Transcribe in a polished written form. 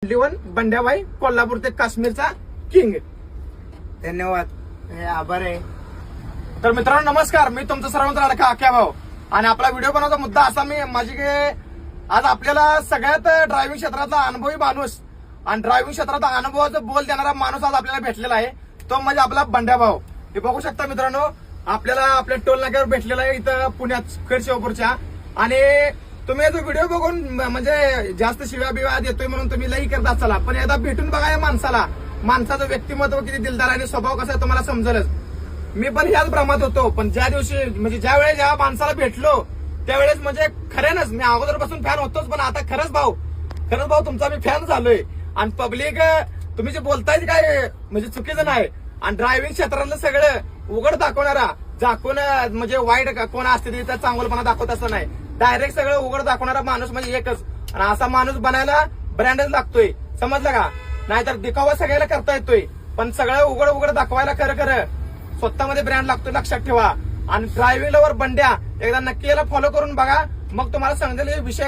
लिवन बंड्याबाई कोल्हापूर ते काश्मीरचा किंग. धन्यवाद. आभार आहे. तर मित्रांनो नमस्कार, मी तुमचं सर्वांचा लाडका आख्या भाऊ. आणि आपला व्हिडिओ बनवण्याचा मुद्दा असा आज आपल्याला सगळ्यात ड्रायव्हिंग क्षेत्रातला अनुभवी माणूस आणि ड्रायव्हिंग क्षेत्रात अनुभवाचा बोल देणारा माणूस आज आपल्याला भेटलेला आहे. तो म्हणजे आपला बंड्या भाऊ. हे बघू शकता मित्रांनो, आपल्याला आपल्या टोल नाक्यावर भेटलेला आहे इथं पुण्यात शिवपूरच्या. आणि तुम्ही याचा व्हिडिओ बघून म्हणजे जास्त शिव्या बिव्या देतोय म्हणून तुम्ही लई करत असाला, पण एकदा भेटून बघा या माणसाचं व्यक्तिमत्व किती दिलदार आणि स्वभाव कसा आहे तुम्हाला समजेलच. मी पण ह्याच भ्रमात होतो, पण ज्या दिवशी म्हणजे ज्या वेळेस ज्या माणसाला भेटलो त्यावेळेस म्हणजे खऱ्यानच मी अगोदरपासून फॅन होतोच, पण आता खरंच भाऊ तुमचा मी फॅन झालोय. आणि पब्लिक तुम्ही जे बोलताय काय म्हणजे चुकीचं नाही. आणि ड्रायव्हिंग क्षेत्रातलं सगळं उघड दाखवणारा दाखवून म्हणजे वाईट कोण असते तिथं चांगलपणा दाखवत असं नाही, डायरेक्ट सगळं उघड दाखवणारा माणूस म्हणजे एकच. आणि असा माणूस बनायला ब्रँडच लागतोय, समजलं का? नाहीतर दिखावा सगळ्याला करता येतोय, पण सगळं उघड दाखवायला खरं स्वतःमध्ये ब्रँड लागतोय, लक्षात ठेवा. आणि ड्रायव्हिंग लवर बंड्या एकदा नक्की याला फॉलो करून बघा, मग तुम्हाला समजेल विषय